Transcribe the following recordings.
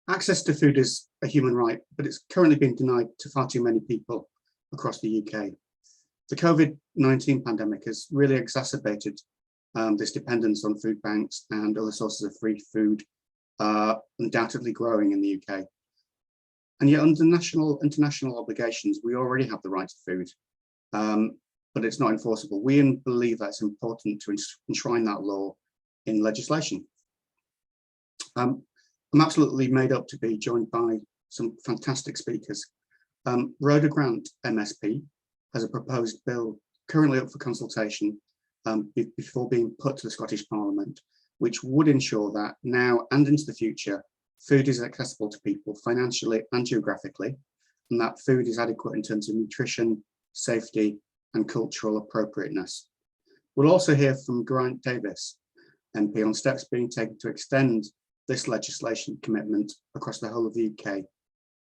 Access to food is a human right, but it's currently being denied to far too many people across the UK. The COVID-19 pandemic has really exacerbated this dependence on food banks and other sources of free food, undoubtedly growing in the UK. And yet under international obligations, we already have the right to food, but it's not enforceable. We believe that it's important to enshrine that law in legislation. I'm absolutely made up to be joined by some fantastic speakers. Rhoda Grant MSP has a proposed bill currently up for consultation before being put to the Scottish Parliament, which would ensure that now and into the future, food is accessible to people financially and geographically, and that food is adequate in terms of nutrition, safety, and cultural appropriateness. We'll also hear from Geraint Davies MP on steps being taken to extend this legislation commitment across the whole of the UK.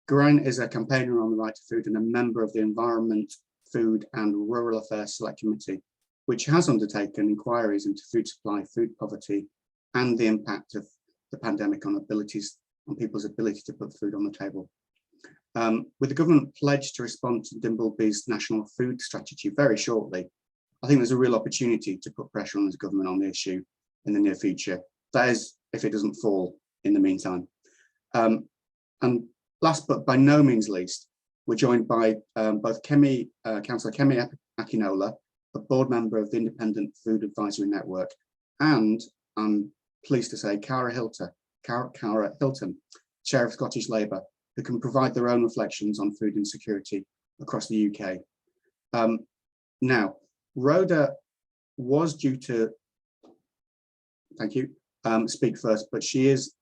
Geraint is a campaigner on the right to food and a member of the Environment, Food and Rural Affairs Select Committee, which has undertaken inquiries into food supply, food poverty, and the impact of the pandemic on people's ability to put food on the table. With the government pledged to respond to Dimbleby's national food strategy very shortly, I think there's a real opportunity to put pressure on the government on the issue in the near future. That is, if it doesn't fall in the meantime. And last but by no means least, we're joined by both Kemi, Councillor Kemi Akinola, a board member of the Independent Food Advisory Network, and I'm pleased to say Cara Hilton, Chair of Scottish Labour, who can provide their own reflections on food insecurity across the UK. Now, Rhoda was due to, thank you, speak first, but she is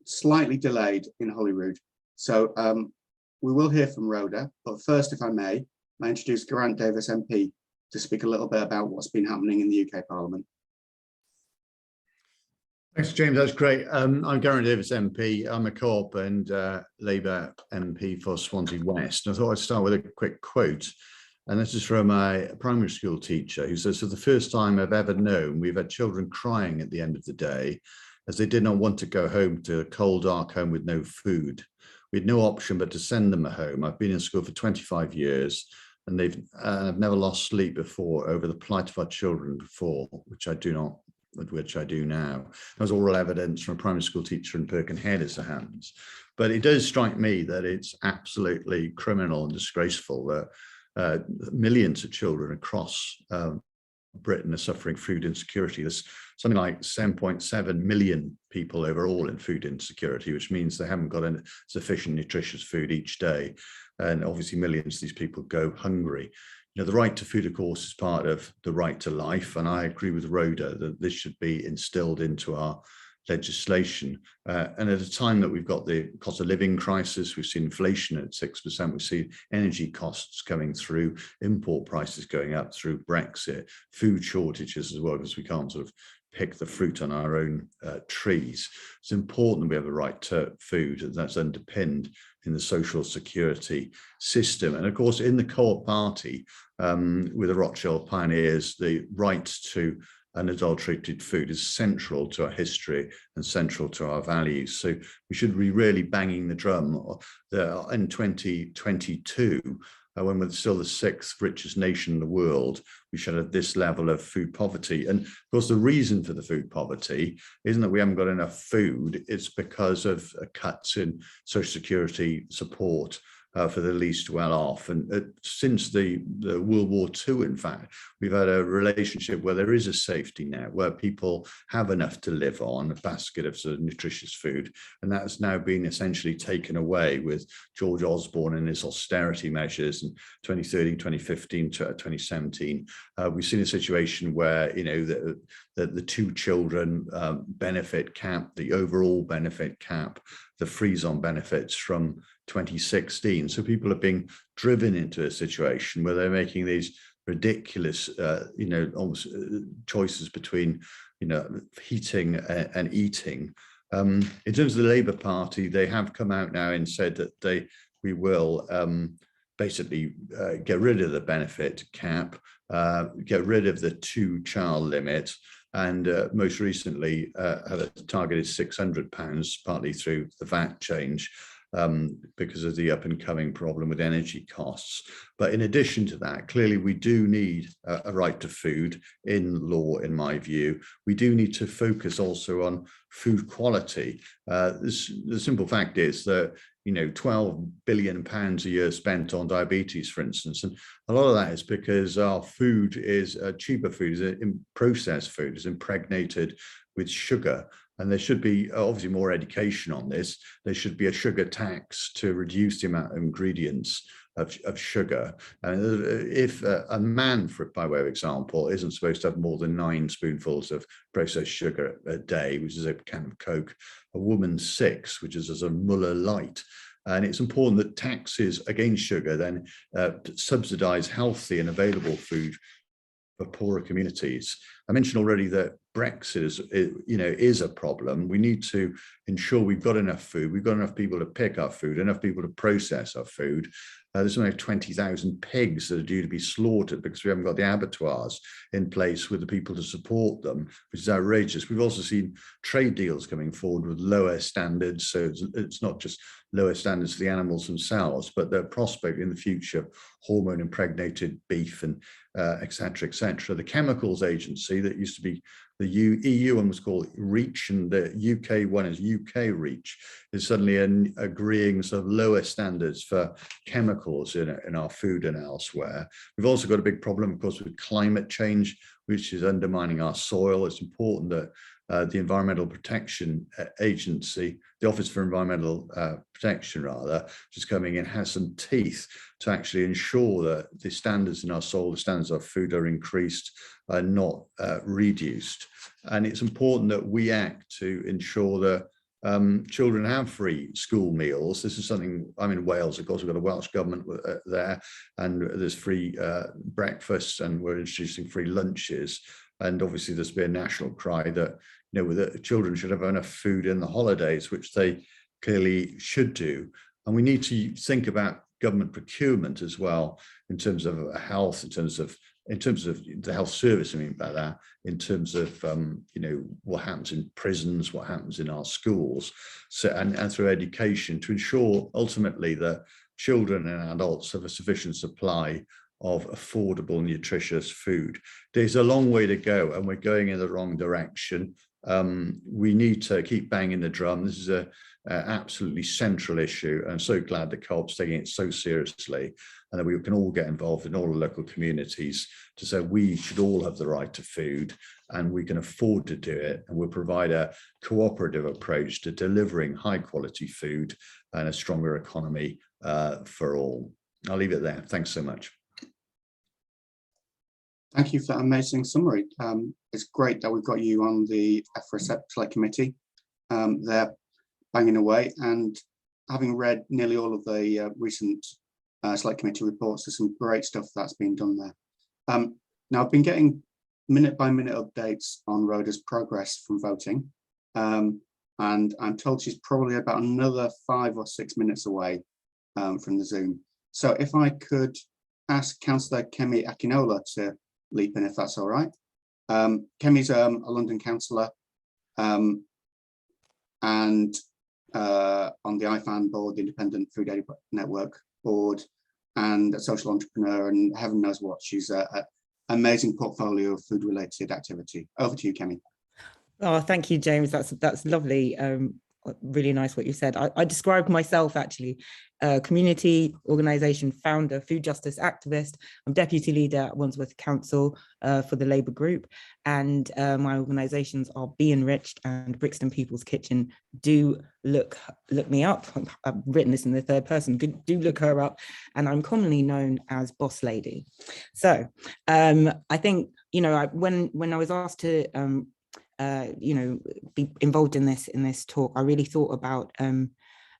slightly delayed in Holyrood. So we will hear from Rhoda, but first, if I may introduce Geraint Davies MP to speak a little bit about what's been happening in the UK Parliament. Thanks, James. That's great. I'm Geraint Davies MP. I'm a Co-op and Labour MP for Swansea West. And I thought I'd start with a quick quote. And this is from a primary school teacher who says, "For the first time I've ever known, we've had children crying at the end of the day as they did not want to go home to a cold, dark home with no food. We had no option but to send them home. I've been in school for 25 years and I've never lost sleep before over the plight of our children before, which I do now." That was oral evidence from a primary school teacher in Birkenhead as it happens. But it does strike me that it's absolutely criminal and disgraceful that millions of children across Britain are suffering food insecurity. There's something like 7.7 million people overall in food insecurity, which means they haven't got sufficient nutritious food each day. And obviously millions of these people go hungry. You know, the right to food, of course, is part of the right to life. And I agree with Rhoda that this should be instilled into our legislation. And at a time that we've got the cost of living crisis, we've seen inflation at 6%, we've seen energy costs coming through, import prices going up through Brexit, food shortages as well, because we can't sort of pick the fruit on our own trees. It's important that we have a right to food, and that's underpinned in the social security system. And of course, in the Co-op party, with the Rothschild pioneers, the right to unadulterated food is central to our history and central to our values. So we should be really banging the drum. In 2022, when we're still the 6th richest nation in the world, we should have this level of food poverty. And of course, the reason for the food poverty isn't that we haven't got enough food, it's because of cuts in social security support for the least well off. And since the World War II, in fact, we've had a relationship where there is a safety net, where people have enough to live on, a basket of sort of nutritious food. And that's now been essentially taken away with George Osborne and his austerity measures in 2013, 2015 to 2017. We've seen a situation where, you know, the 2 children benefit cap, the overall benefit cap, the freeze-on benefits from 2016. So people are being driven into a situation where they're making these ridiculous, almost choices between, heating and eating. In terms of the Labour Party, they have come out now and said that we will basically get rid of the benefit cap, get rid of the 2-child limit, and most recently had a targeted £600, partly through the VAT change, because of the up and coming problem with energy costs. But in addition to that, clearly we do need a right to food in law, in my view. We do need to focus also on food quality. The simple fact is that, you know, £12 billion a year spent on diabetes, for instance, and a lot of that is because our food is cheaper food, is processed food, is impregnated with sugar. And there should be obviously more education on this. There should be a sugar tax to reduce the amount of ingredients of sugar. And if a man, by way of example, isn't supposed to have more than 9 spoonfuls of processed sugar a day, which is a can of Coke, a woman 6, which is as a Muller Light. And it's important that taxes against sugar then subsidize healthy and available food for poorer communities. I mentioned already that Brexit is a problem. We need to ensure we've got enough food, we've got enough people to pick our food, enough people to process our food. There's only 20,000 pigs that are due to be slaughtered because we haven't got the abattoirs in place with the people to support them, which is outrageous. We've also seen trade deals coming forward with lower standards. So it's not just lower standards for the animals themselves, but the prospect in the future, hormone impregnated beef and et cetera, et cetera. The Chemicals Agency that used to be the EU one was called REACH, and the UK one is UK REACH, is suddenly agreeing sort of lower standards for chemicals in our food and elsewhere. We've also got a big problem, of course, with climate change, which is undermining our soil. It's important that the Environmental Protection Agency, the Office for Environmental Protection rather, which is coming in, has some teeth to actually ensure that the standards in our soil, the standards of food are increased, not reduced. And it's important that we act to ensure that children have free school meals. This is something, I'm in Wales, of course, we've got a Welsh government there, and there's free breakfasts, and we're introducing free lunches. And obviously there's been a national cry that, you know, the children should have enough food in the holidays, which they clearly should do. And we need to think about government procurement as well, in terms of health, in terms of the health service, I mean by that, in terms of you know, what happens in prisons, what happens in our schools, so and through education, to ensure ultimately that children and adults have a sufficient supply of affordable, nutritious food. There's a long way to go, and we're going in the wrong direction. We need to keep banging the drum. This is a absolutely central issue. I'm so glad the Co-op's taking it so seriously, and that we can all get involved in all the local communities to say we should all have the right to food, and we can afford to do it, and we'll provide a cooperative approach to delivering high quality food and a stronger economy for all. I'll leave it there. Thanks so much. Thank you for that amazing summary. It's great that we've got you on the FRSEP Select Committee. They're banging away, and having read nearly all of the recent Select Committee reports, there's some great stuff that's been done there. Now, I've been getting minute-by-minute updates on Rhoda's progress from voting, and I'm told she's probably about another 5 or 6 minutes away from the Zoom. So if I could ask Councillor Kemi Akinola to leap in, if that's all right. Kemi's a London councillor and on the IFAN board, the Independent Food Aid Network board, and a social entrepreneur, and heaven knows what. She's an amazing portfolio of food related activity. Over to you, Kemi. Oh, thank you, James. That's lovely. Really nice what you said. I described myself actually, community organisation founder, food justice activist. I'm deputy leader at Wandsworth Council for the Labour group, and my organisations are Be Enriched and Brixton People's Kitchen. Do look me up. I've written this in the third person. Do look her up, and I'm commonly known as Boss Lady. So I think, you know, when I was asked to you know, be involved in this talk, I really thought about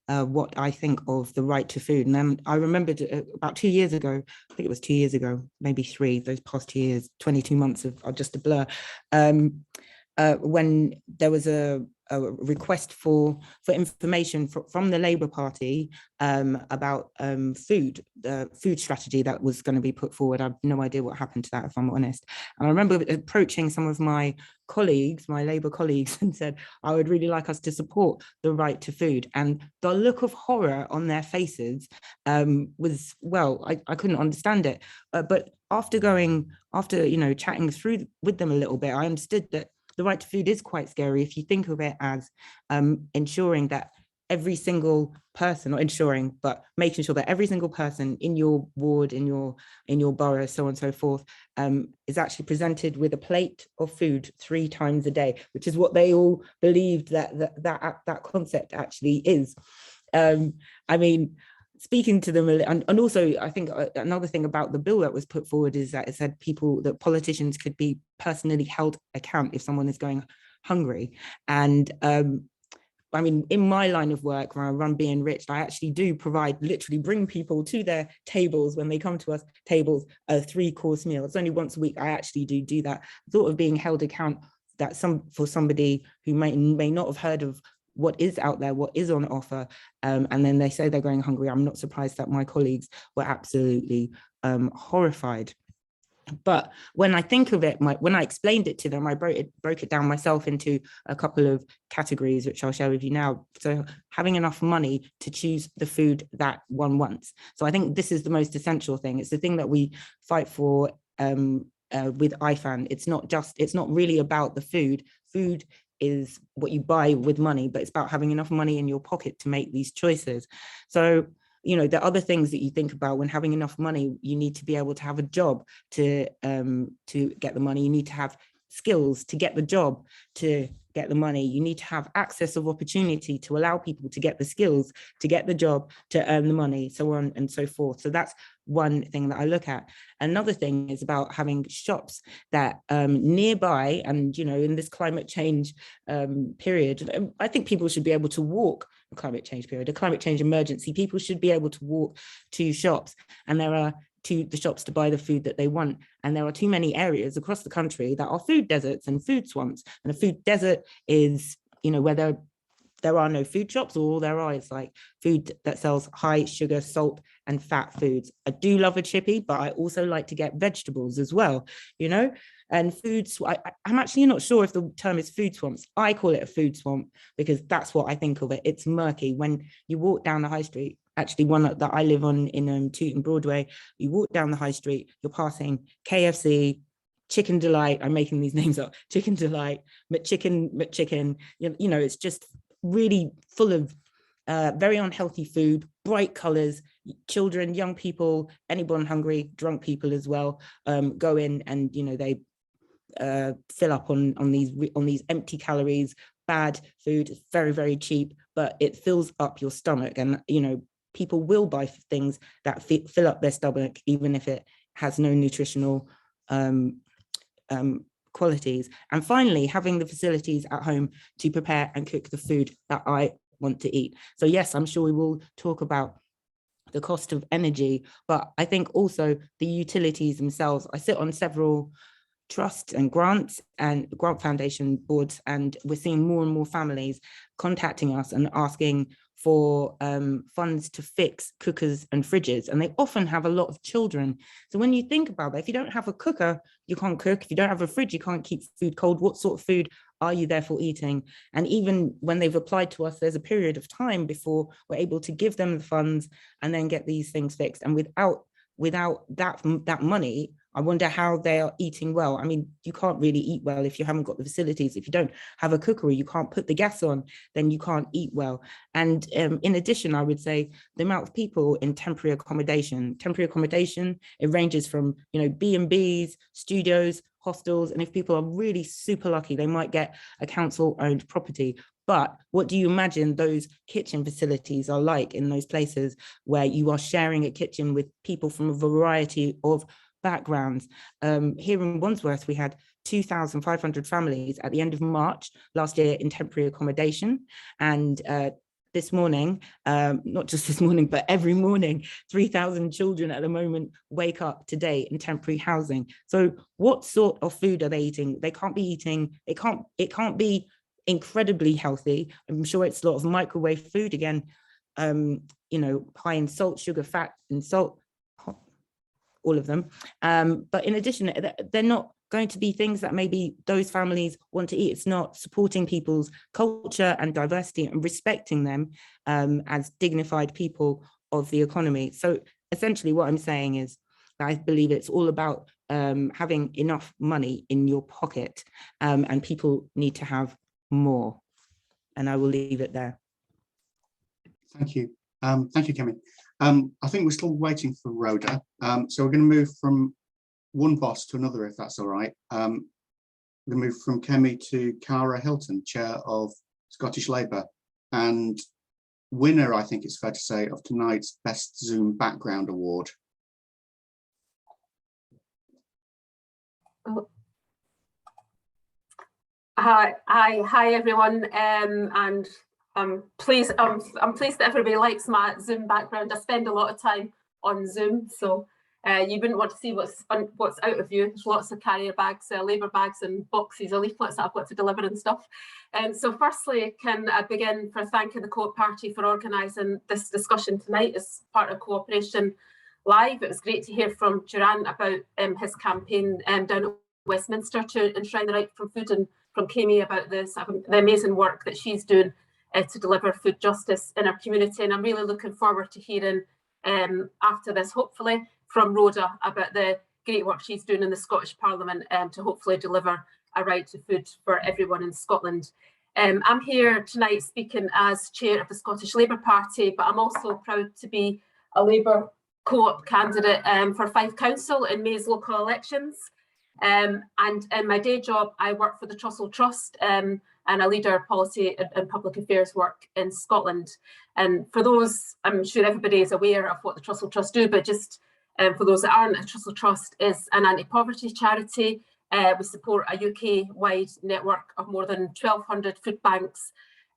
what I think of the right to food. And then I remembered about 2 years ago, I think it was 2 years ago, maybe 3, those past 2 years, 22 months are just a blur, when there was a a request for information from the Labour Party about the food strategy that was going to be put forward. I have no idea what happened to that, if I'm honest. And I remember approaching some of my colleagues, my Labour colleagues, and said, I would really like us to support the right to food. And the look of horror on their faces was, well, I couldn't understand it. But after chatting through with them a little bit, I understood that the right to food is quite scary if you think of it as ensuring that every single person, not ensuring, but making sure that every single person in your ward, in your borough, so on and so forth, is actually presented with a plate of food 3 times a day, which is what they all believed that concept actually is. I mean, speaking to them, and also I think another thing about the bill that was put forward is that it said that politicians could be personally held account if someone is going hungry. And I mean, in my line of work, when I run Be Enriched, I actually do literally bring people to their tables when they come to us, tables, a 3-course meal. It's only once a week I actually do that. Thought of being held account that for somebody who may not have heard of what is out there, what is on offer, and then they say they're going hungry. I'm not surprised that my colleagues were absolutely horrified. But when I think of it, when I explained it to them, I broke it down myself into a couple of categories, which I'll share with you now. So having enough money to choose the food that one wants. So I think this is the most essential thing. It's the thing that we fight for with IFAN. It's not really about the food. Food is what you buy with money, but it's about having enough money in your pocket to make these choices. So, there are other things that you think about when having enough money. You need to be able to have a job to get the money. You need to have skills to get the job to get the money. You need to have access of opportunity to allow people to get the skills, to get the job, to earn the money, so on and so forth. So that's one thing that I look at. Another thing is about having shops that nearby, and in this climate change period, I think people should be able to walk. A climate change period, a climate change emergency, people should be able to walk to shops, and there are to the shops to buy the food that they want. And there are too many areas across the country that are food deserts and food swamps. And a food desert is, where there are no food shops, or all there are is like food that sells high sugar, salt, and fat foods. I do love a chippy, but I also like to get vegetables as well, and foods. I'm actually not sure if the term is food swamps. I call it a food swamp because that's what I think of it. It's murky. When you walk down the high street, actually one that I live on in Tooting Broadway, you walk down the high street, you're passing KFC, Chicken Delight, I'm making these names up, Chicken Delight, McChicken, it's just really full of very unhealthy food, bright colors. Children, young people, anyone hungry, drunk people as well, go in and they fill up on these empty calories, bad food. It's very, very cheap, but it fills up your stomach. And people will buy things that fill up their stomach, even if it has no nutritional qualities. And finally, having the facilities at home to prepare and cook the food that I want to eat. So yes, I'm sure we will talk about the cost of energy, but I think also the utilities themselves. I sit on several trust and grant foundation boards, and we're seeing more and more families contacting us and asking for funds to fix cookers and fridges, and they often have a lot of children. So when you think about that, if you don't have a cooker, you can't cook. If you don't have a fridge, you can't keep food cold. What sort of food are you therefore eating? And even when they've applied to us, there's a period of time before we're able to give them the funds and then get these things fixed. And without that money, I wonder how they are eating well. I mean, you can't really eat well if you haven't got the facilities. If you don't have a cookery, you can't put the gas on, then you can't eat well. And in addition, I would say the amount of people in temporary accommodation, it ranges from, B&Bs, studios, hostels. And if people are really super lucky, they might get a council-owned property. But what do you imagine those kitchen facilities are like in those places where you are sharing a kitchen with people from a variety of backgrounds? Here in Wandsworth, we had 2,500 families at the end of March last year in temporary accommodation. And this morning, not just this morning, but every morning, 3,000 children at the moment wake up today in temporary housing. So what sort of food are they eating? They can't be eating, it can't be incredibly healthy. I'm sure it's a lot of microwave food again, you know, high in salt, sugar, fat, and salt, all of them. But in addition, they're not going to be things that maybe those families want to eat. It's not supporting people's culture and diversity and respecting them as dignified people of the economy. So essentially what I'm saying is that I believe it's all about having enough money in your pocket, and people need to have more. And I will leave it there. Thank you. Thank you, Kemi. I think we're still waiting for Rhoda. So we're going to move from one boss to another, if that's all right. We're going to move from Kemi to Cara Hilton, Chair of Scottish Labour, and winner, I think it's fair to say, of tonight's Best Zoom Background Award. Hi everyone, and I'm pleased that everybody likes my Zoom background. I spend a lot of time on Zoom, so you wouldn't want to see what's out of you. There's lots of carrier bags, Labour bags and boxes of leaflets that I've got to deliver and stuff. So firstly, can I begin for thanking the Co-op Party for organising this discussion tonight as part of Cooperation Live. It was great to hear from Geraint about his campaign down at Westminster to enshrine the right from food, and from Kemi about the amazing work that she's doing to deliver food justice in our community. And I'm really looking forward to hearing after this, hopefully, from Rhoda about the great work she's doing in the Scottish Parliament to hopefully deliver a right to food for everyone in Scotland. I'm here tonight speaking as chair of the Scottish Labour Party, but I'm also proud to be a Labour co-op candidate for Fife Council in May's local elections. And in my day job, I work for the Trussell Trust, and I lead our policy and public affairs work in Scotland. And for those, I'm sure everybody is aware of what the Trussell Trust do, but just for those that aren't, the Trussell Trust is an anti-poverty charity. We support a UK-wide network of more than 1,200 food banks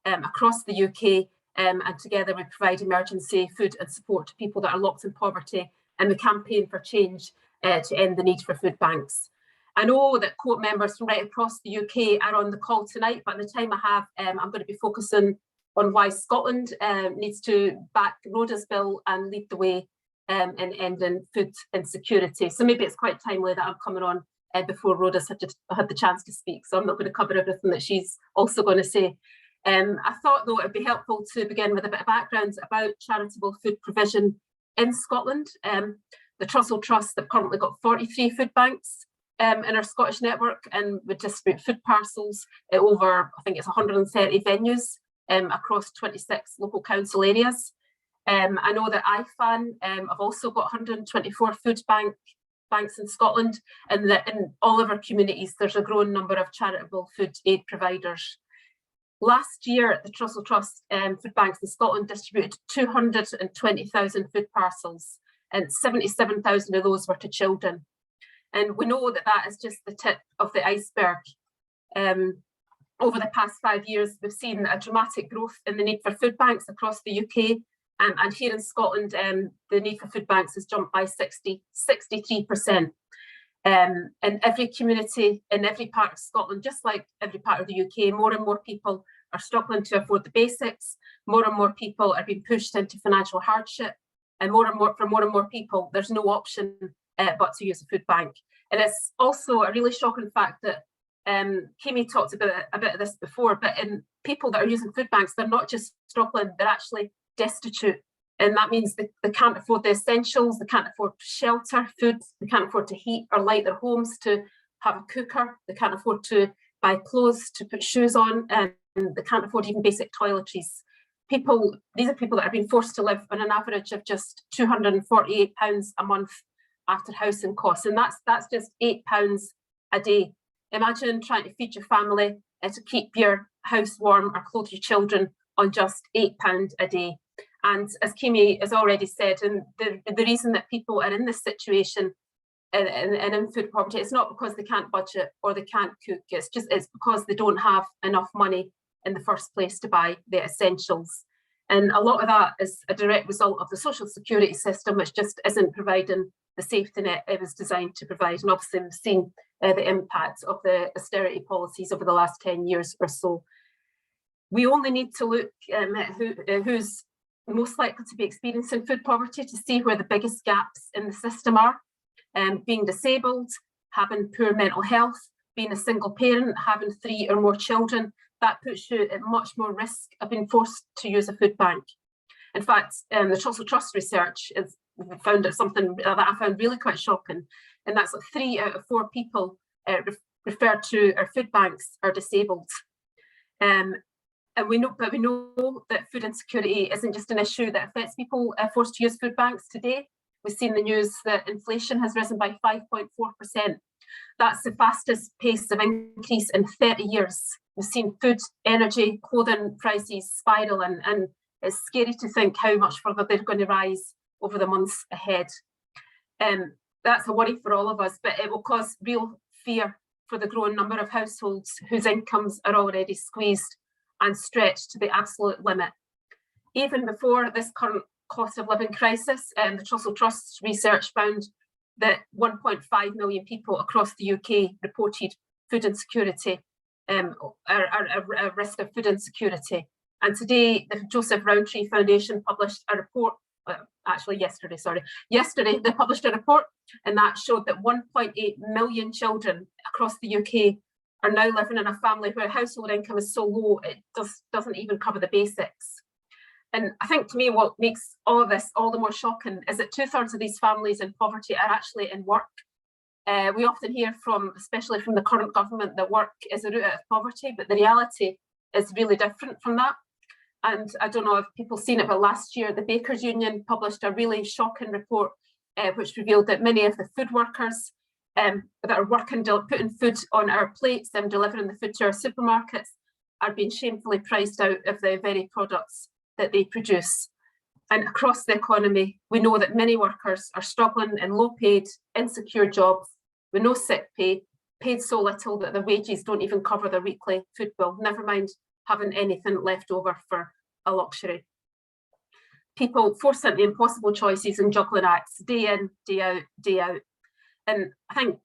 across the UK, and together we provide emergency food and support to people that are locked in poverty, and we campaign for change to end the need for food banks. I know that Co-op members from right across the UK are on the call tonight, but in the time I have, I'm going to be focusing on why Scotland needs to back Rhoda's bill and lead the way in ending food insecurity. So maybe it's quite timely that I'm coming on before Rhoda's had the chance to speak, so I'm not going to cover everything that she's also going to say. I thought, though, it would be helpful to begin with a bit of background about charitable food provision in Scotland. The Trussell Trust have currently got 43 food banks in our Scottish network, and we distribute food parcels over, I think it's 130 venues across 26 local council areas. I know that IFAN have also got 124 food banks in Scotland, and that in all of our communities there's a growing number of charitable food aid providers. Last year, the Trussell Trust food banks in Scotland distributed 220,000 food parcels, and 77,000 of those were to children. And we know that that is just the tip of the iceberg. Over the past 5 years, we've seen a dramatic growth in the need for food banks across the UK. And here in Scotland, the need for food banks has jumped by 63%. In every community, in every part of Scotland, just like every part of the UK, more and more people are struggling to afford the basics. More and more people are being pushed into financial hardship. And more and more people, there's no option but to use a food bank. And it's also a really shocking fact that Kemi talked about a bit of this before, but in people that are using food banks, they're not just struggling, they're actually destitute. And that means they can't afford the essentials, they can't afford shelter, food, they can't afford to heat or light their homes, to have a cooker, they can't afford to buy clothes, to put shoes on, and they can't afford even basic toiletries. These are people that are being forced to live on an average of just £248 a month after housing costs, and that's just £8 a day. Imagine trying to feed your family and to keep your house warm or clothe your children on just £8 a day. And as Kemi has already said, and the reason that people are in this situation and in food poverty, it's not because they can't budget or they can't cook, it's because they don't have enough money in the first place to buy the essentials. And a lot of that is a direct result of the social security system, which just isn't providing the safety net it was designed to provide. And obviously we've seen the impact of the austerity policies over the last 10 years or so. We only need to look at who's most likely to be experiencing food poverty to see where the biggest gaps in the system are. Being disabled, having poor mental health, being a single parent, having 3 or more children, that puts you at much more risk of being forced to use a food bank. In fact, the Trussell Trust research has found out something that I found really quite shocking, and that's that 3 out of 4 people referred to our food banks are disabled. And we know that food insecurity isn't just an issue that affects people forced to use food banks today. We've seen the news that inflation has risen by 5.4%. That's the fastest pace of increase in 30 years. We've seen food, energy, clothing prices spiral, and it's scary to think how much further they're going to rise over the months ahead. That's a worry for all of us, but it will cause real fear for the growing number of households whose incomes are already squeezed and stretched to the absolute limit. Even before this current cost of living crisis, the Trussell Trust's research found that 1.5 million people across the UK reported food insecurity, are risk of food insecurity. And today, the Joseph Rowntree Foundation published a report, yesterday they published a report, and that showed that 1.8 million children across the UK are now living in a family where household income is so low it doesn't even cover the basics. And I think, to me, what makes all of this all the more shocking is that 2/3 of these families in poverty are actually in work. We often hear from, especially from the current government, that work is a route out of poverty, but the reality is really different from that. And I don't know if people have seen it, but last year the Bakers Union published a really shocking report which revealed that many of the food workers that are working, putting food on our plates and delivering the food to our supermarkets are being shamefully priced out of the very products that they produce. And across the economy, we know that many workers are struggling in low-paid, insecure jobs with no sick pay, paid so little that their wages don't even cover their weekly food bill, never mind having anything left over for a luxury. People forced into impossible choices and juggling acts day in, day out, day out. And I think,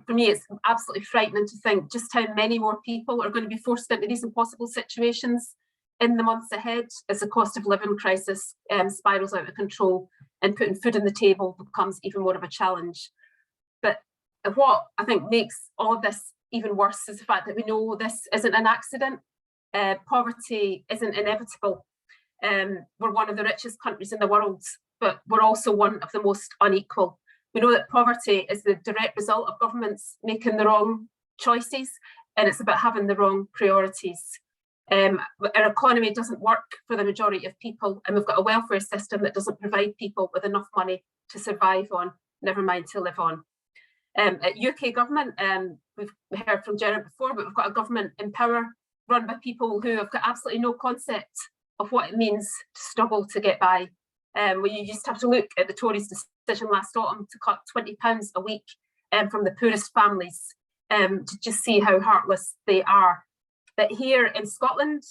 for me, it's absolutely frightening to think just how many more people are going to be forced into these impossible situations in the months ahead as the cost of living crisis spirals out of control and putting food on the table becomes even more of a challenge. But what I think makes all of this even worse is the fact that we know this isn't an accident. Poverty isn't inevitable. We're one of the richest countries in the world, but we're also one of the most unequal. We know that poverty is the direct result of governments making the wrong choices, and it's about having the wrong priorities. Our economy doesn't work for the majority of people, and we've got a welfare system that doesn't provide people with enough money to survive on, never mind to live on. At UK government, we've heard from Geraint before, but we've got a government in power run by people who have got absolutely no concept of what it means to struggle to get by. Well, you just have to look at the Tories' decision last autumn to cut £20 a week from the poorest families to just see how heartless they are. But here in Scotland,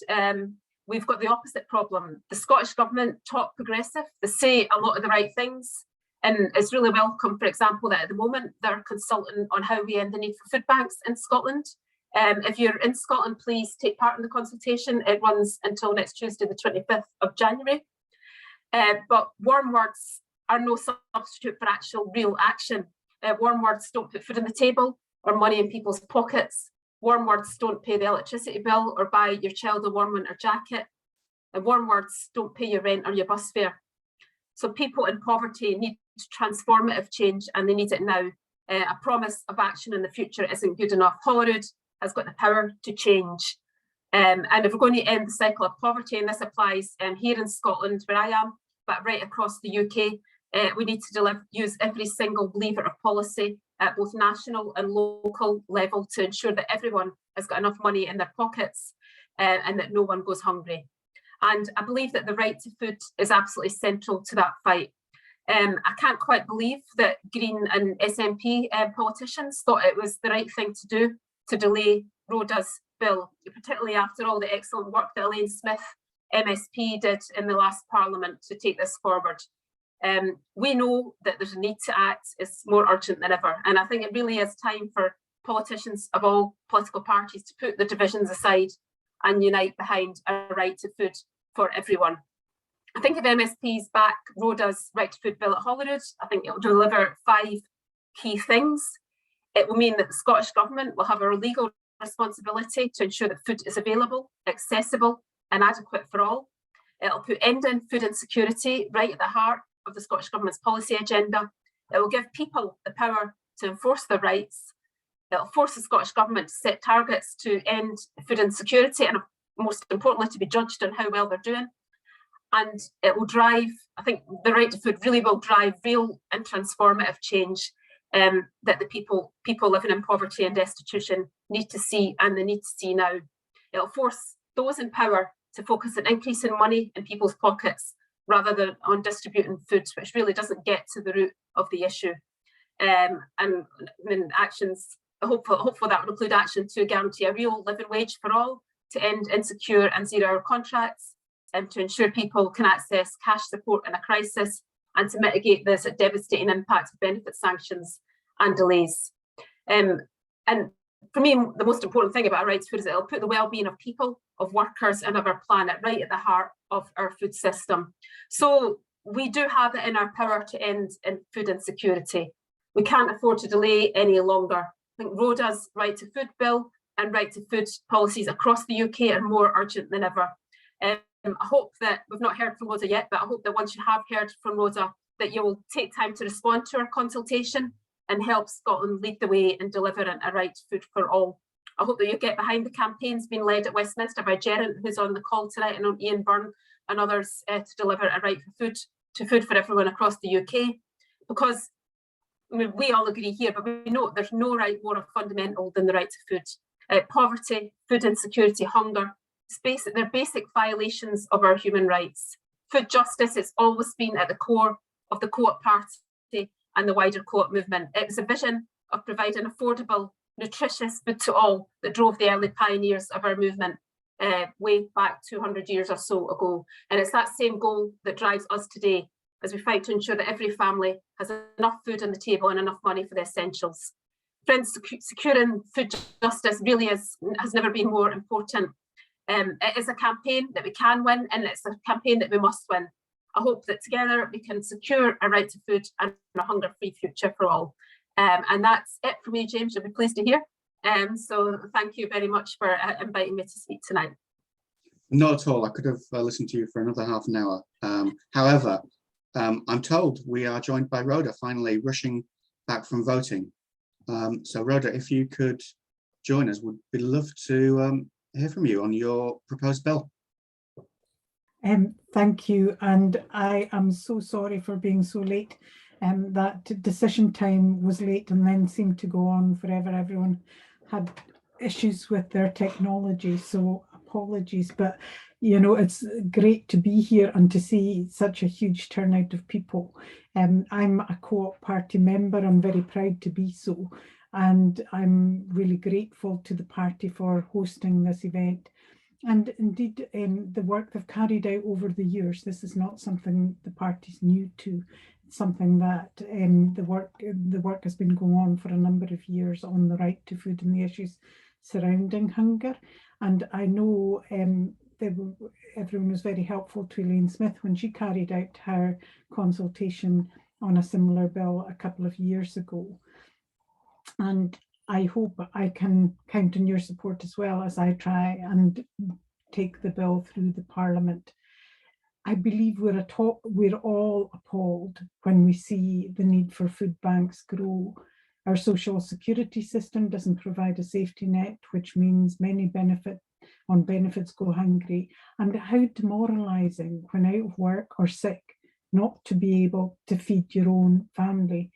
we've got the opposite problem. The Scottish government, top progressive, they say a lot of the right things, and it's really welcome, for example, that at the moment they're consulting on how we end the need for food banks in Scotland. If you're in Scotland, please take part in the consultation. It runs until next Tuesday, the 25th of January. But warm words are no substitute for actual real action. Warm words don't put food on the table or money in people's pockets. Warm words don't pay the electricity bill or buy your child a warm winter jacket. And warm words don't pay your rent or your bus fare. So people in poverty need transformative change, and they need it now. A promise of action in the future isn't good enough. Holyrood has got the power to change. And if we're going to end the cycle of poverty, and this applies here in Scotland where I am, but right across the UK, we need to use every single lever of policy at both national and local level to ensure that everyone has got enough money in their pockets and that no one goes hungry. And I believe that the right to food is absolutely central to that fight. I can't quite believe that Green and SNP politicians thought it was the right thing to do to delay Rhoda's bill, particularly after all the excellent work that Elaine Smith MSP did in the last Parliament to take this forward. We know that there's a need to act. It's more urgent than ever. And I think it really is time for politicians of all political parties to put their divisions aside and unite behind a right to food for everyone. I think if MSPs back Rhoda's Right to Food bill at Holyrood, I think it will deliver 5 key things. It will mean that the Scottish Government will have a legal responsibility to ensure that food is available, accessible and adequate for all. It'll put ending food insecurity right at the heart of the Scottish Government's policy agenda. It will give people the power to enforce their rights. It'll force the Scottish Government to set targets to end food insecurity and, most importantly, to be judged on how well they're doing. And it will drive, I think the right to food really will drive real and transformative change that the people living in poverty and destitution need to see, and they need to see now. It'll force those in power to focus on increasing money in people's pockets rather than on distributing food, which really doesn't get to the root of the issue. And actions, hopefully that will include action to guarantee a real living wage for all, to end insecure and zero-hour contracts, and to ensure people can access cash support in a crisis, and to mitigate this devastating impact of benefit sanctions and delays. And for me, the most important thing about our right to food is that it'll put the well-being of people, of workers and of our planet right at the heart of our food system. So we do have it in our power to end food insecurity. We can't afford to delay any longer. I think Rhoda's Right to Food bill and right to food policies across the UK are more urgent than ever. I hope that, we've not heard from Rhoda yet, but I hope that once you have heard from Rhoda, that you will take time to respond to our consultation and help Scotland lead the way in delivering a right to food for all. I hope that you get behind the campaigns being led at Westminster by Geraint, who's on the call tonight, and on Ian Byrne and others to deliver a right to food for everyone across the UK. Because I mean, we all agree here, but we know there's no right more fundamental than the right to food. Poverty, food insecurity, hunger, they're basic violations of our human rights. Food justice has always been at the core of the Co-op Party and the wider Co-op movement. It was a vision of providing affordable, nutritious food to all that drove the early pioneers of our movement way back 200 years or so ago. And it's that same goal that drives us today as we fight to ensure that every family has enough food on the table and enough money for the essentials. Friends, securing food justice really has never been more important. It is a campaign that we can win, and it's a campaign that we must win. I hope that together we can secure a right to food and a hunger-free future for all. And that's it for me, James. You'll be pleased to hear. So thank you very much for inviting me to speak tonight. Not at all. I could have listened to you for another half an hour. However, I'm told we are joined by Rhoda, finally rushing back from voting. So Rhoda, if you could join us, we'd love to hear from you on your proposed bill. Thank you, and I am so sorry for being so late. That decision time was late and then seemed to go on forever. Everyone had issues with their technology, so apologies, but you know, it's great to be here and to see such a huge turnout of people. I'm a Co-op Party member. I'm very proud to be so, and I'm really grateful to the party for hosting this event. And indeed, the work they've carried out over the years, this is not something the party's new to. It's something that the work has been going on for a number of years on the right to food and the issues surrounding hunger. And I know everyone was very helpful to Elaine Smith when she carried out her consultation on a similar bill a couple of years ago. And I hope I can count on your support as well as I try and take the bill through the Parliament. I believe we're all appalled when we see the need for food banks grow. Our social security system doesn't provide a safety net, which means many benefits go hungry, and how demoralising when out of work or sick not to be able to feed your own family.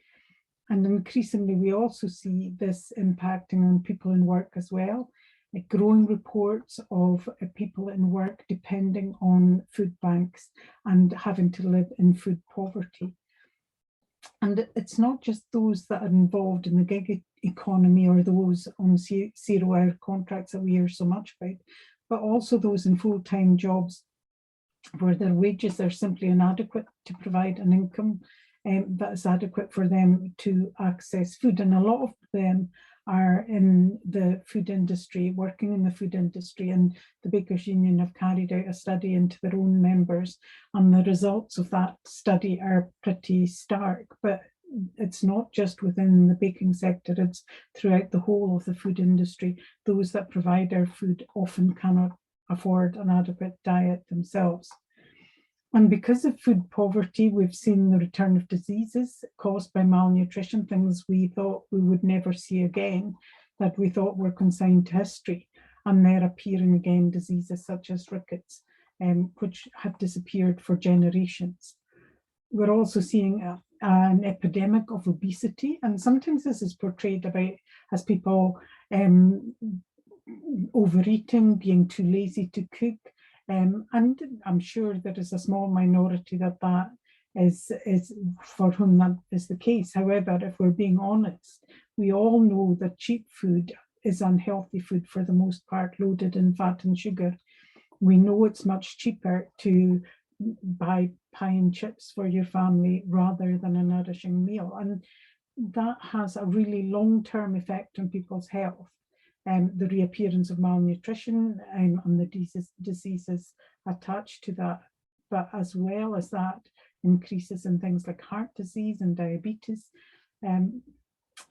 And increasingly, we also see this impacting on people in work as well. Growing reports of people in work depending on food banks and having to live in food poverty. And it's not just those that are involved in the gig economy or those on zero-hour contracts that we hear so much about, but also those in full-time jobs where their wages are simply inadequate to provide an income that is adequate for them to access food. And a lot of them are in the food industry, working in the food industry, and the Bakers Union have carried out a study into their own members, and the results of that study are pretty stark. But it's not just within the baking sector, it's throughout the whole of the food industry. Those that provide our food often cannot afford an adequate diet themselves. And because of food poverty, we've seen the return of diseases caused by malnutrition, things we thought we would never see again, that we thought were consigned to history. And they're appearing again, diseases such as rickets, which had disappeared for generations. We're also seeing an epidemic of obesity, and sometimes this is portrayed about as people overeating, being too lazy to cook. And I'm sure there is a small minority that is for whom that is the case. However, if we're being honest, we all know that cheap food is unhealthy food for the most part, loaded in fat and sugar. We know it's much cheaper to buy pie and chips for your family rather than a nourishing meal. And that has a really long-term effect on people's health. The reappearance of malnutrition and the diseases attached to that, but as well as that, increases in things like heart disease and diabetes. And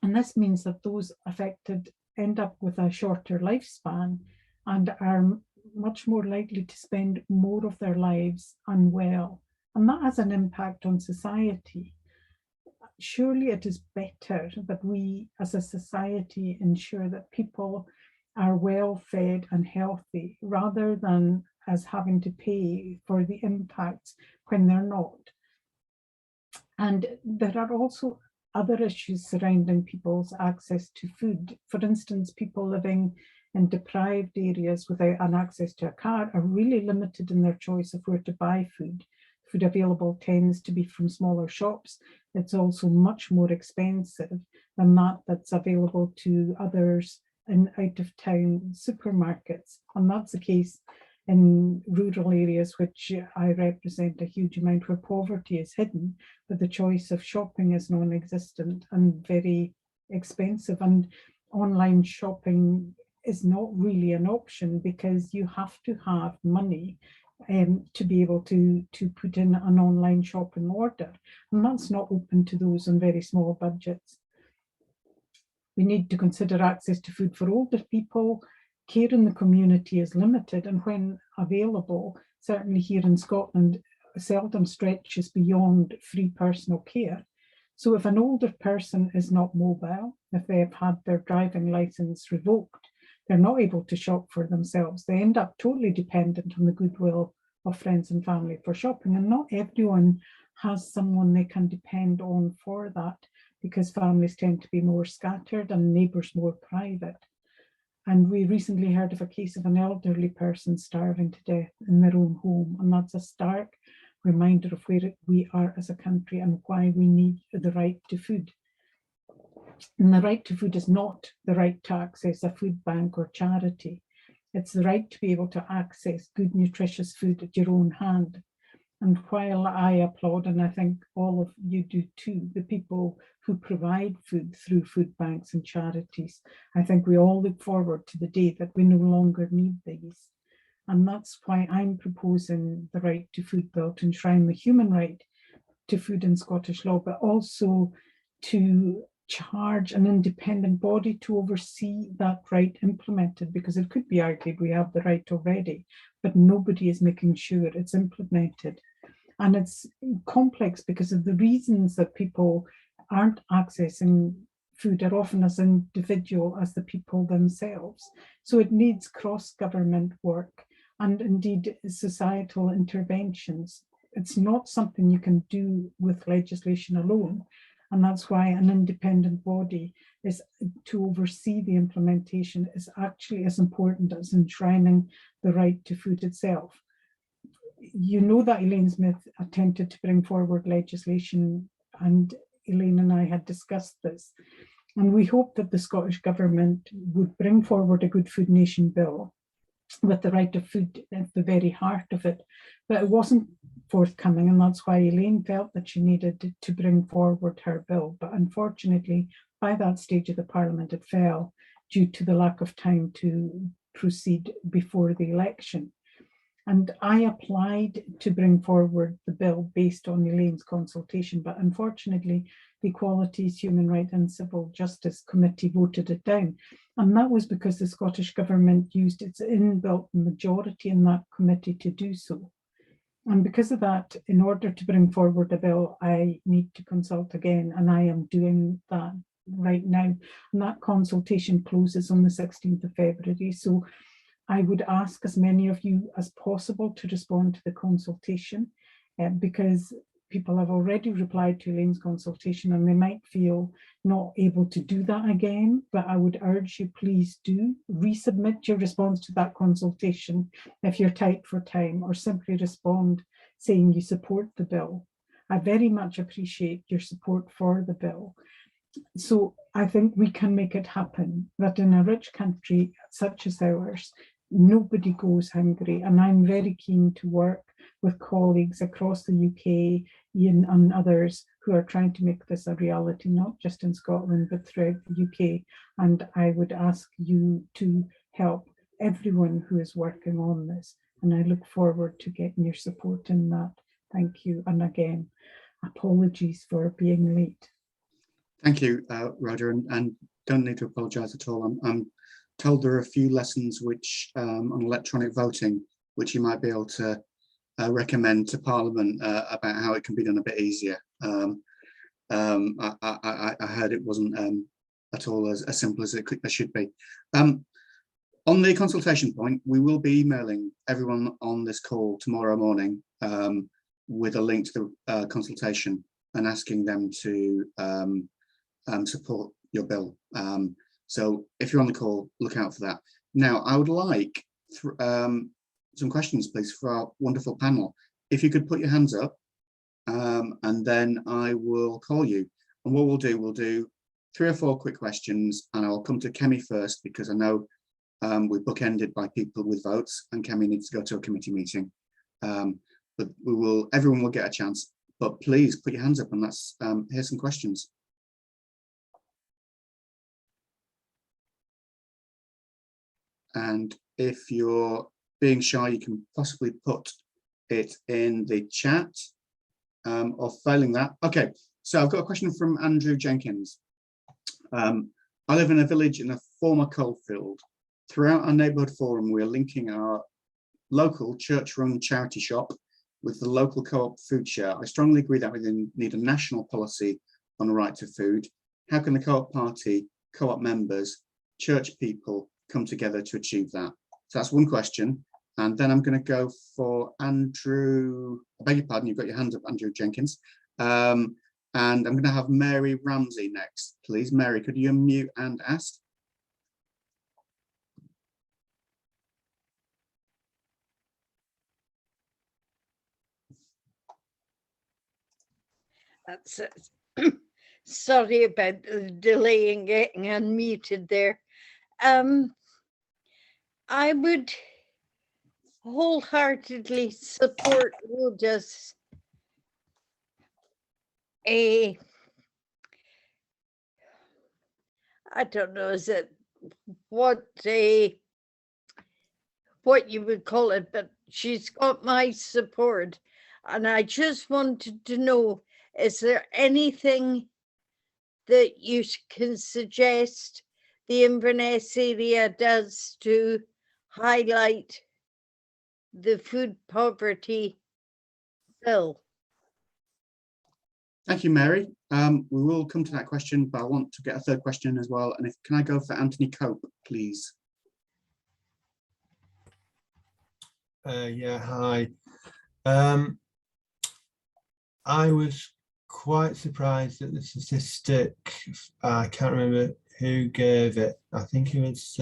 this means that those affected end up with a shorter lifespan and are much more likely to spend more of their lives unwell. And that has an impact on society. Surely it is better that we as a society ensure that people are well fed and healthy rather than as having to pay for the impacts when they're not. And there are also other issues surrounding people's access to food. For instance, people living in deprived areas without an access to a car are really limited in their choice of where to buy food. Food available tends to be from smaller shops. It's also much more expensive than that's available to others in out-of-town supermarkets. And that's the case in rural areas, which I represent a huge amount, where poverty is hidden, but the choice of shopping is non-existent and very expensive. And online shopping is not really an option because you have to have money to be able to put in an online shopping order. And that's not open to those on very small budgets. We need to consider access to food for older people. Care in the community is limited, and when available, certainly here in Scotland, seldom stretches beyond free personal care. So if an older person is not mobile, if they have had their driving licence revoked, they're not able to shop for themselves. They end up totally dependent on the goodwill of friends and family for shopping. And not everyone has someone they can depend on for that, because families tend to be more scattered and neighbours more private. And we recently heard of a case of an elderly person starving to death in their own home. And that's a stark reminder of where we are as a country and why we need the right to food. And the right to food is not the right to access a food bank or charity. It's the right to be able to access good, nutritious food at your own hand. And while I applaud, and I think all of you do too, the people who provide food through food banks and charities, I think we all look forward to the day that we no longer need these. And that's why I'm proposing the Right to Food Bill to enshrine the human right to food in Scottish law, but also to charge an independent body to oversee that right implemented, because it could be argued we have the right already, but nobody is making sure it's implemented. And it's complex because of the reasons that people aren't accessing food are often as individual as the people themselves. So it needs cross-government work and indeed societal interventions. It's not something you can do with legislation alone. And that's why an independent body is to oversee the implementation is actually as important as enshrining the right to food itself. You know that Elaine Smith attempted to bring forward legislation, and Elaine and I had discussed this. And we hope that the Scottish Government would bring forward a Good Food Nation bill with the right of food at the very heart of it. But it wasn't forthcoming, and that's why Elaine felt that she needed to bring forward her bill. But unfortunately, by that stage of the Parliament it fell due to the lack of time to proceed before the election. And I applied to bring forward the bill based on Elaine's consultation, but unfortunately the Equalities, Human Rights and Civil Justice Committee voted it down. And that was because the Scottish Government used its inbuilt majority in that committee to do so. And because of that, in order to bring forward a bill, I need to consult again, and I am doing that right now. And that consultation closes on the 16th of February. So I would ask as many of you as possible to respond to the consultation, because people have already replied to Elaine's consultation and they might feel not able to do that again, but I would urge you, please do resubmit your response to that consultation if you're tight for time, or simply respond saying you support the bill. I very much appreciate your support for the bill. So I think we can make it happen, that in a rich country such as ours, nobody goes hungry. And I'm very keen to work with colleagues across the UK, Ian and others, who are trying to make this a reality, not just in Scotland, but throughout the UK. And I would ask you to help everyone who is working on this. And I look forward to getting your support in that. Thank you. And again, apologies for being late. Thank you, Rhoda, and don't need to apologise at all. I'm told there are a few lessons which on electronic voting, which you might be able to recommend to Parliament about how it can be done a bit easier. I heard it wasn't at all as simple as it should be. On the consultation point, we will be emailing everyone on this call tomorrow morning with a link to the consultation and asking them to support your bill. So if you're on the call, look out for that. Now, I would like some questions, please, for our wonderful panel. If you could put your hands up, and then I will call you. And what we'll do 3 or 4 quick questions, and I'll come to Kemi first, because I know we're bookended by people with votes, and Kemi needs to go to a committee meeting. But everyone will get a chance. But please put your hands up, and let's hear some questions. And if you're being shy, you can possibly put it in the chat, or failing that. Okay, so I've got a question from Andrew Jenkins. I live in a village in a former coalfield. Throughout our neighbourhood forum, we're linking our local church-run charity shop with the local co-op food share. I strongly agree that we need a national policy on the right to food. How can the co-op party, co-op members, church people come together to achieve that? So that's one question. And then I'm going to go for Andrew. I beg your pardon, you've got your hands up, Andrew Jenkins. And I'm going to have Mary Ramsey next, please. Mary, could you unmute and ask? That's it. Sorry about the delay in getting unmuted there. I would wholeheartedly support Rhoda's I don't know, is it what you would call it, but she's got my support. And I just wanted to know, is there anything that you can suggest the Inverness area does to highlight the food poverty bill? Thank you, Mary. We will come to that question, but I want to get a third question as well. And can I go for Anthony Cope, please? Yeah, hi. I was quite surprised at the statistic. I can't remember who gave it. I think it was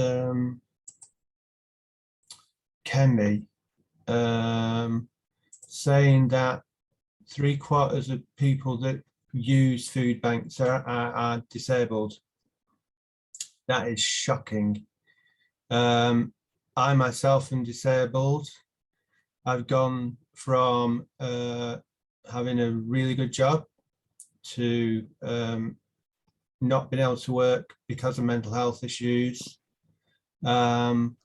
Kemi, saying that 3/4 of people that use food banks are disabled. That is shocking. I myself am disabled. I've gone from having a really good job to not been able to work because of mental health issues. And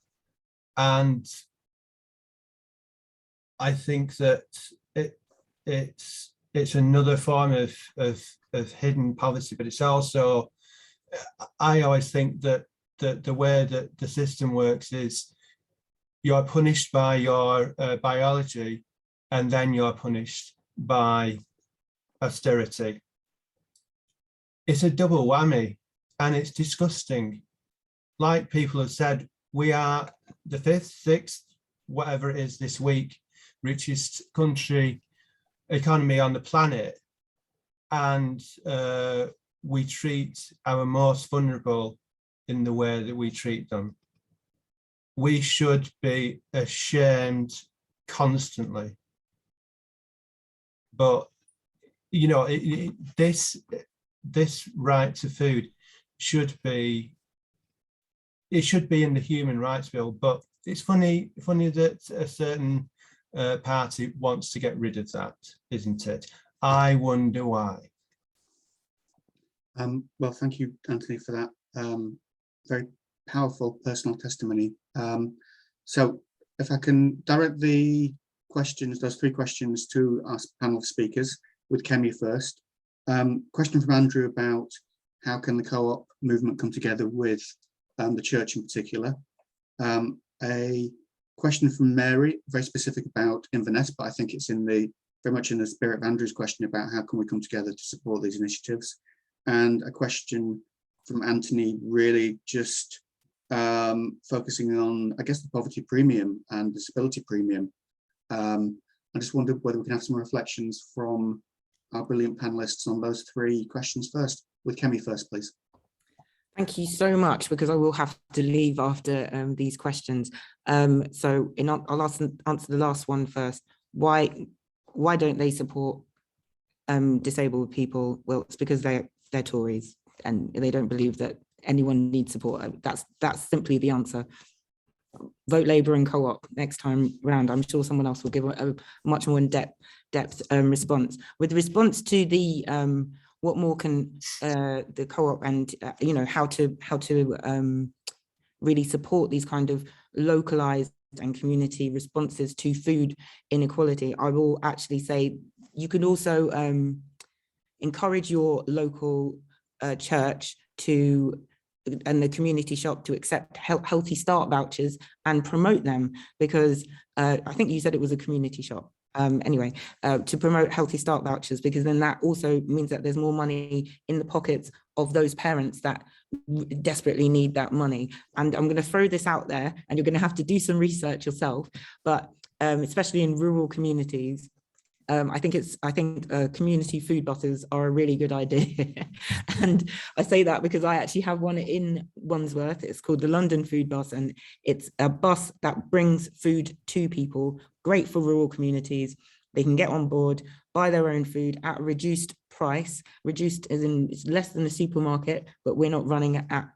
I think that it's another form of hidden poverty, but it's also, I always think that the way that the system works is you're punished by your biology, and then you're punished by austerity. It's a double whammy, and it's disgusting. Like people have said, we are the 5th, 6th, whatever it is this week, richest economy on the planet, and we treat our most vulnerable in the way that we treat them. We should be ashamed constantly. But, you know, this right to food should be in the human rights bill, but it's funny that a certain party wants to get rid of that, isn't it? I wonder why. Well, thank you, Anthony, for that very powerful personal testimony. So if I can direct the questions, those 3 questions, to our panel of speakers, with Kemi first. Question from Andrew about how can the co-op movement come together with the church in particular. A question from Mary, very specific about Inverness, but I think it's very much in the spirit of Andrew's question about how can we come together to support these initiatives. And a question from Anthony, really just focusing on, I guess, the poverty premium and disability premium. I just wondered whether we can have some reflections from our brilliant panelists on those 3 questions first. With Kemi first, please. Thank you so much, because I will have to leave after these questions. So I'll answer the last one first. Why don't they support disabled people? Well, it's because they're Tories and they don't believe that anyone needs support. That's simply the answer. Vote Labour and Co-op next time round. I'm sure someone else will give a much more in-depth response. With response to the what more can the co-op and how to really support these kind of localized and community responses to food inequality, I will actually say you can also encourage your local church and the community shop to accept Healthy Start vouchers and promote them, because I think you said it was a community shop. Anyway, to promote Healthy Start vouchers, because then that also means that there's more money in the pockets of those parents that desperately need that money. And I'm going to throw this out there, and you're going to have to do some research yourself, but especially in rural communities, I think community food buses are a really good idea. And I say that because I actually have one in Wandsworth. It's called the London Food Bus, and it's a bus that brings food to people, great for rural communities. They can get on board, buy their own food at a reduced price, reduced as in it's less than the supermarket, but we're not running at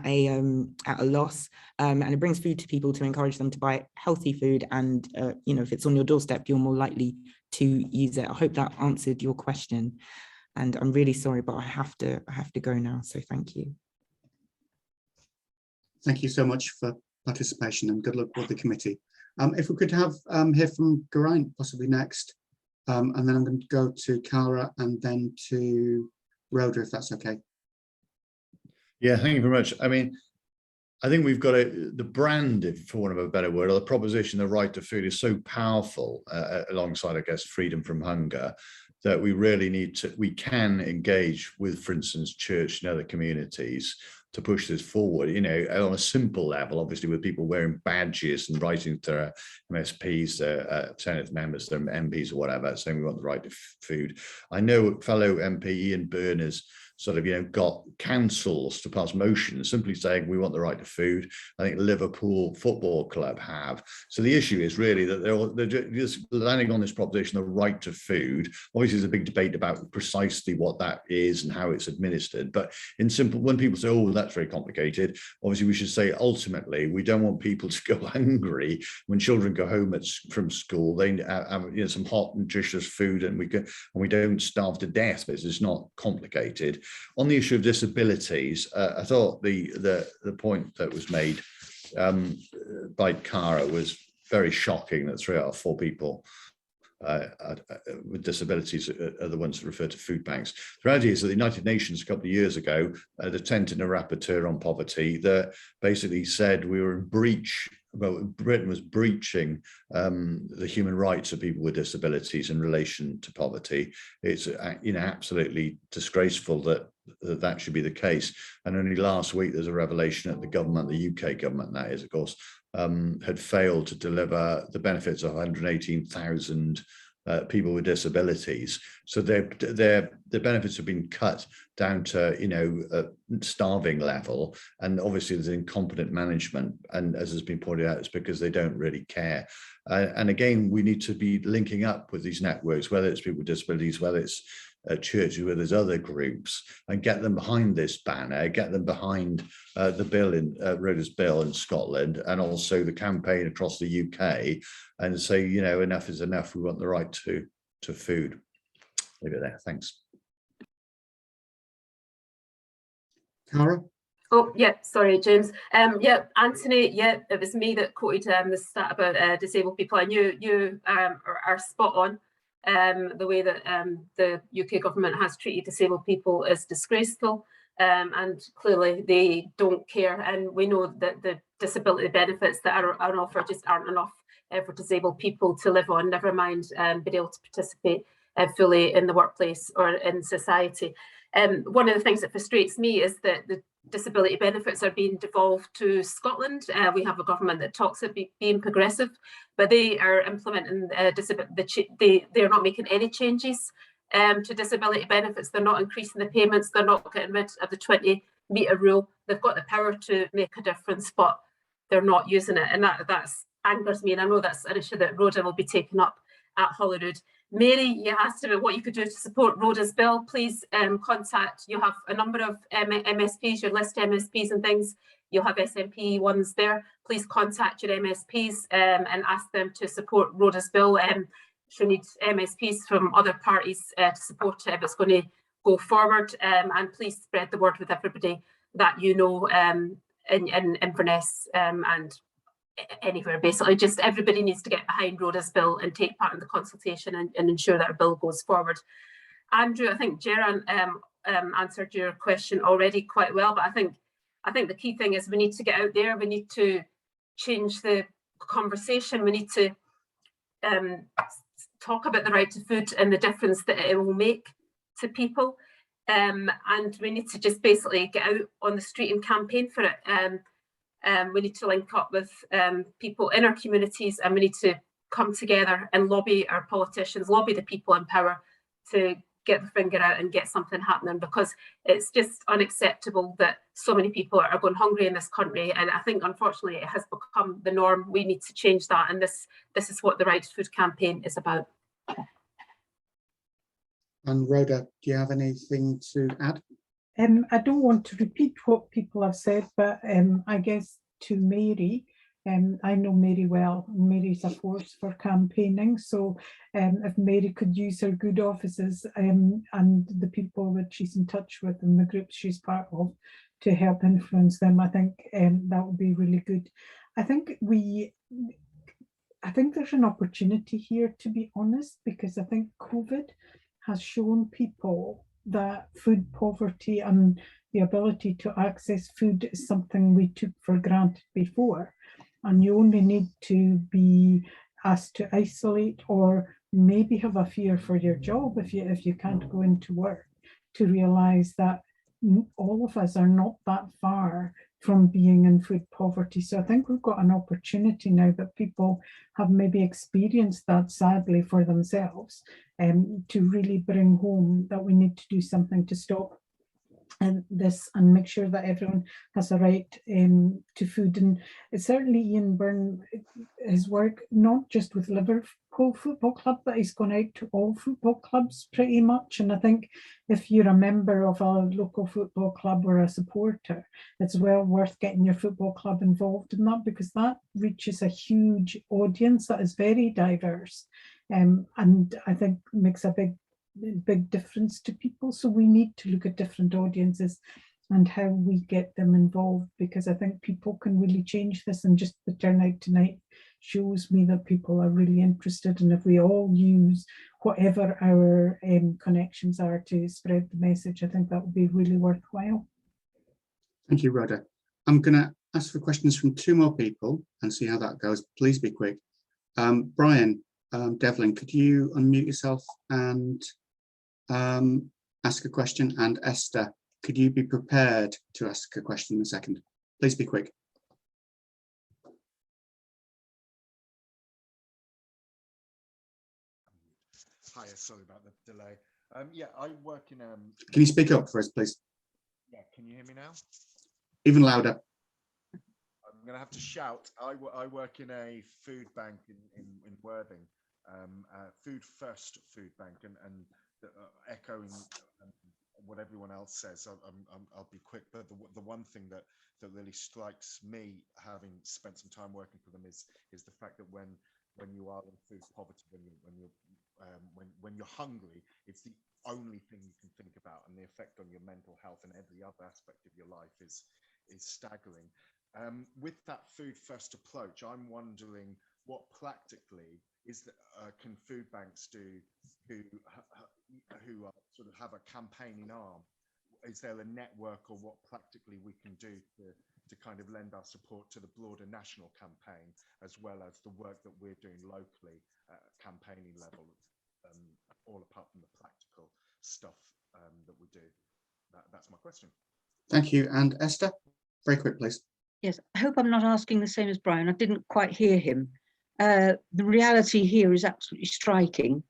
a loss, and it brings food to people to encourage them to buy healthy food. And if it's on your doorstep, you're more likely to use it. I hope that answered your question, and I'm really sorry, but I have to go now, so thank you. Thank you so much for participation, and good luck with the committee. If we could hear from Geraint possibly next, and then I'm going to go to Cara and then to Rhoda, if that's okay. Yeah, thank you very much. I mean, I think we've got the brand, for want of a better word, or the proposition, the right to food is so powerful alongside, I guess, freedom from hunger, that we really we can engage with, for instance, church and other communities to push this forward, on a simple level, obviously, with people wearing badges and writing to their MSPs, Senate members, their MPs or whatever, saying we want the right to food. I know fellow MP Ian Byrne has sort of, got councils to pass motions simply saying we want the right to food. I think Liverpool Football Club have. So the issue is really that they're just landing on this proposition, the right to food. Obviously, there's a big debate about precisely what that is and how it's administered. But in simple, when people say, oh, that's very complicated, obviously we should say, ultimately, we don't want people to go hungry when children go home from school. They have some hot, nutritious food, and we don't starve to death, but it's not complicated. On the issue of disabilities, I thought the point that was made by Cara was very shocking, that 3 out of 4 people with disabilities are the ones that refer to food banks. The reality is that the United Nations a couple of years ago had attempted a rapporteur on poverty that basically said we were in breach, well, Britain was breaching the human rights of people with disabilities in relation to poverty. It's absolutely disgraceful that that should be the case. And only last week there's a revelation that the government, the UK government that is, of course, had failed to deliver the benefits of 118,000 people with disabilities. So their benefits have been cut down to a starving level, and obviously there's incompetent management, and as has been pointed out, it's because they don't really care. And again, we need to be linking up with these networks, whether it's people with disabilities, whether it's churches, where there's other groups, and get them behind this banner, get them behind the bill in Rhoda's bill in Scotland, and also the campaign across the UK, and say, enough is enough. We want the right to food. Leave it there. Thanks. Cara? Oh, yeah, sorry, James. Yeah, Anthony, yeah, it was me that quoted the stat about disabled people, and you are spot on. The way that the UK government has treated disabled people is disgraceful, and clearly they don't care. And we know that the disability benefits that are on offer just aren't enough for disabled people to live on, never mind being able to participate fully in the workplace or in society. One of the things that frustrates me is that the disability benefits are being devolved to Scotland. We have a government that talks about being progressive, but they are implementing they're not making any changes to disability benefits. They're not increasing the payments. They're not getting rid of the 20-metre rule. They've got the power to make a difference, but they're not using it, and that angers me. And I know that's an issue that Rhoda will be taking up at Holyrood. Mary, you asked about what you could do to support Rhoda's bill. Please contact, you have a number of MSPs, your list MSPs and things. You'll have SNP ones there. Please contact your MSPs and ask them to support Rhoda's bill. She needs MSPs from other parties to support it if it's going to go forward. And please spread the word with everybody that you know in Inverness and anywhere. Basically, just everybody needs to get behind Rhoda's bill and take part in the consultation and ensure that our bill goes forward. Andrew, I think Geraint answered your question already quite well, but I think the key thing is we need to get out there. We need to change the conversation. We need to talk about the right to food and the difference that it will make to people, and we need to just basically get out on the street and campaign for it. We need to link up with people in our communities, and we need to come together and lobby our politicians, lobby the people in power to get the finger out and get something happening, because it's just unacceptable that so many people are going hungry in this country. And I think, unfortunately, it has become the norm. We need to change that. And this is what the Right to Food campaign is about. And Rhoda, do you have anything to add? I don't want to repeat what people have said, but I guess to Mary, I know Mary well. Mary's a force for campaigning. So if Mary could use her good offices and the people that she's in touch with and the groups she's part of to help influence them, I think that would be really good. I think there's an opportunity here, to be honest, because I think COVID has shown people that food poverty and the ability to access food is something we took for granted before. And you only need to be asked to isolate or maybe have a fear for your job if you can't go into work to realise that all of us are not that far from being in food poverty. So I think we've got an opportunity now that people have maybe experienced that sadly for themselves, to really bring home that we need to do something to stop this and make sure that everyone has a right to food. And certainly Ian Byrne, his work, not just with Liverpool Football Club, but he's gone out to all football clubs pretty much. And I think if you're a member of a local football club or a supporter, it's well worth getting your football club involved in that, because that reaches a huge audience that is very diverse, and I think makes a big big difference to people. So we need to look at different audiences and how we get them involved, because I think people can really change this, and just the turnout tonight shows me that people are really interested. And if we all use whatever our connections are to spread the message, I think that would be really worthwhile. Thank you, Rhoda. I'm going to ask for questions from 2 more people and see how that goes. Please be quick. Brian Devlin, could you unmute yourself and ask a question? And Esther, could you be prepared to ask a question in a second? Please be quick. Hi, sorry about the delay. Yeah, I work in Can you speak up for us, please? Yeah, can you hear me now? Even louder. I'm gonna have to shout. I work in a food bank in Worthing, Food First Food Bank, and echoing what everyone else says. I'll be quick, but the one thing that really strikes me, having spent some time working for them, is the fact that when you are in food poverty, when you're hungry, it's the only thing you can think about, and the effect on your mental health and every other aspect of your life is staggering. With that food first approach, I'm wondering what practically is that can food banks do who sort of have a campaigning arm? Is there a network, or what practically we can do to kind of lend our support to the broader national campaign, as well as the work that we're doing locally at campaigning level, all apart from the practical stuff that we do? That's my question. Thank you. And Esther, very quick, please. Yes, I hope I'm not asking the same as Brian. I didn't quite hear him. The reality here is absolutely striking.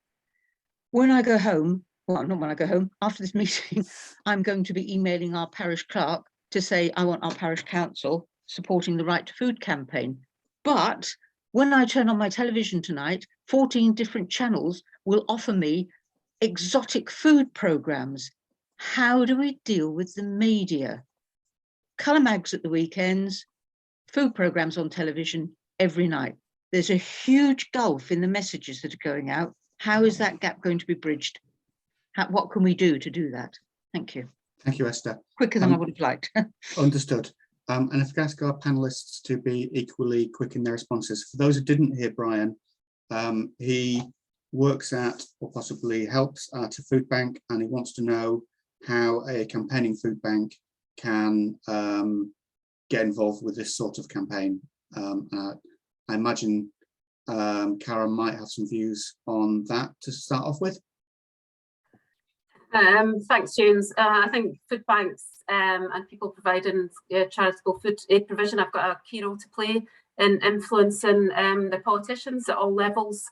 When I go home, well, not when I go home, after this meeting, I'm going to be emailing our parish clerk to say I want our parish council supporting the Right to Food campaign. But when I turn on my television tonight, 14 different channels will offer me exotic food programs. How do we deal with the media? Colour mags at the weekends, food programs on television every night. There's a huge gulf in the messages that are going out. How is that gap going to be bridged? What can we do to do that? Thank you. Thank you, Esther. Quicker than I would have liked. Understood. And if I can ask our panelists to be equally quick in their responses. For those who didn't hear Brian, he works at, or possibly helps at, a food bank, and he wants to know how a campaigning food bank can get involved with this sort of campaign. I imagine Cara might have some views on that to start off with. Thanks, James. I think food banks and people providing charitable food aid provision have got a key role to play in influencing the politicians at all levels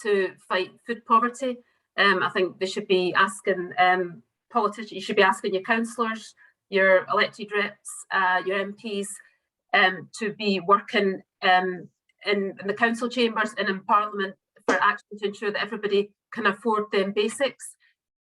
to fight food poverty. I think they should be asking politicians, you should be asking your councillors, your elected reps, your MPs to be working in the council chambers and in Parliament for action to ensure that everybody can afford the basics,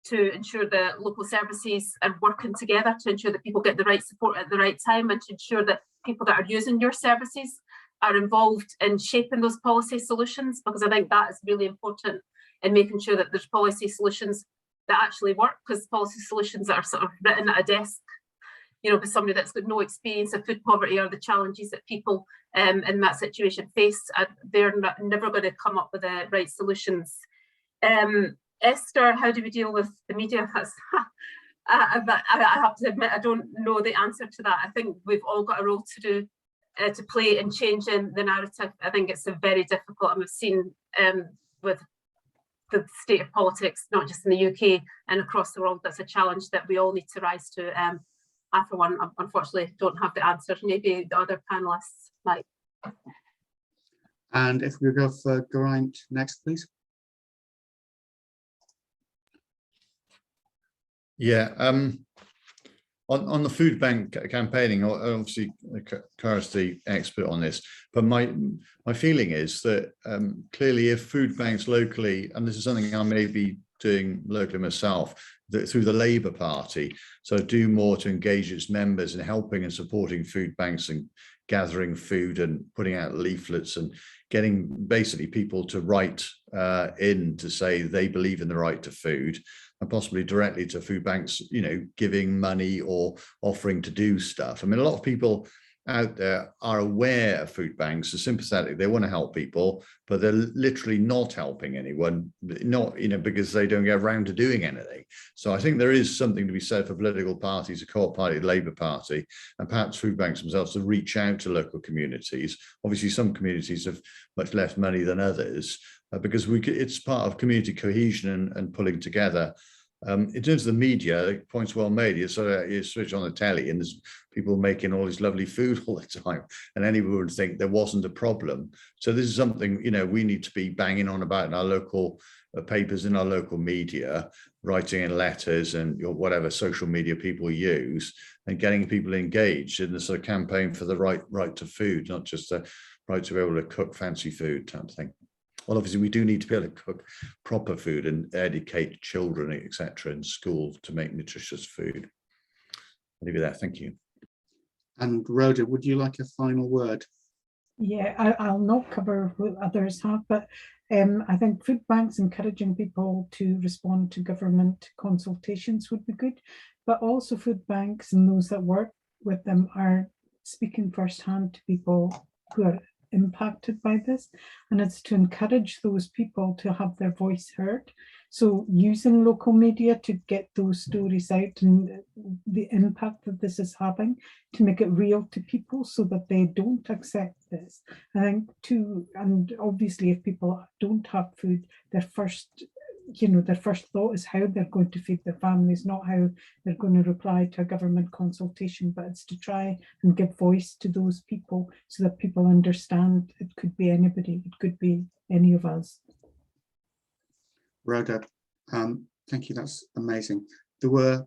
to ensure that local services are working together to ensure that people get the right support at the right time, and to ensure that people that are using your services are involved in shaping those policy solutions, because I think that is really important in making sure that there's policy solutions that actually work, because policy solutions that are sort of written at a desk, you know, by somebody that's got no experience of food poverty or the challenges that people in that situation face, they're never going to come up with the right solutions. Esther, how do we deal with the media? I have to admit, I don't know the answer to that. I think we've all got a role to do to play in changing the narrative. I think it's very difficult, and we've seen with the state of politics, not just in the UK and across the world, that's a challenge that we all need to rise to. I, for one, unfortunately don't have the answer. Maybe the other panelists might. And if we go for Geraint next, please. Yeah, on the food bank campaigning, obviously Cara's the expert on this, but my feeling is that clearly if food banks locally, and this is something I may be doing locally myself, that through the Labour Party, so do more to engage its members in helping and supporting food banks and gathering food and putting out leaflets and getting basically people to write in to say they believe in the right to food, and possibly directly to food banks, you know, giving money or offering to do stuff. I mean, a lot of people out there are aware of food banks, are sympathetic, they want to help people, but they're literally not helping anyone, not, you know, because they don't get around to doing anything. So I think there is something to be said for political parties, a Co-op Party, the Labour Party, and perhaps food banks themselves to reach out to local communities. Obviously, some communities have much less money than others, because it's part of community cohesion and pulling together. In terms of the media, the point's well made. You switch on the telly and there's people making all this lovely food all the time, and anyone would think there wasn't a problem. So this is something, you know, we need to be banging on about in our local papers, in our local media, writing in letters and whatever social media people use, and getting people engaged in the sort of campaign for the right to food, not just the right to be able to cook fancy food type of thing. Well, obviously, we do need to be able to cook proper food and educate children, etc., in school to make nutritious food. I'll leave it there. Thank you. And Rhoda, would you like a final word? Yeah, I'll not cover what others have, but I think food banks encouraging people to respond to government consultations would be good, but also food banks and those that work with them are speaking firsthand to people who are impacted by this, and it's to encourage those people to have their voice heard. So using local media to get those stories out and the impact that this is having, to make it real to people so that they don't accept this. I think too, and obviously if people don't have food, their first thought is how they're going to feed their families, not how they're going to reply to a government consultation, but it's to try and give voice to those people so that people understand it could be anybody, it could be any of us. Rhoda, thank you, that's amazing. There were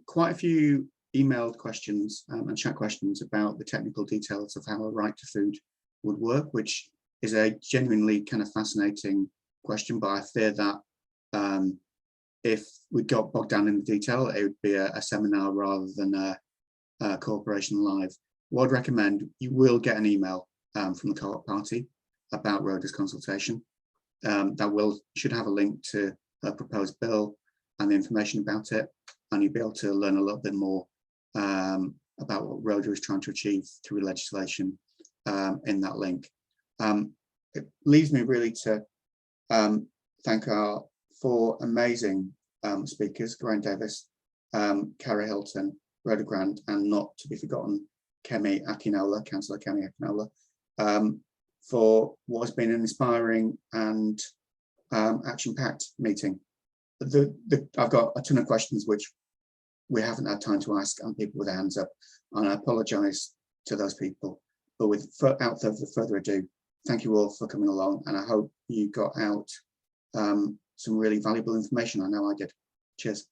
quite a few emailed questions and chat questions about the technical details of how a right to food would work, which is a genuinely kind of fascinating question, but I fear that if we got bogged down in the detail, it would be a seminar rather than a cooperation live. What I'd recommend, you will get an email from the Co-op Party about Rhoda's consultation. That should have a link to a proposed bill and the information about it, and you'll be able to learn a little bit more about what Rhoda is trying to achieve through legislation in that link. It leaves me really to thank our four amazing speakers, Geraint Davies, Cara, Hilton, Rhoda Grant, and not to be forgotten, Kemi Akinola, Councillor Kemi Akinola, for what has been an inspiring and action-packed meeting. I've got a ton of questions which we haven't had time to ask, and people with their hands up, and I apologise to those people. But without further ado, thank you all for coming along, and I hope you got out some really valuable information. I know I did. Cheers.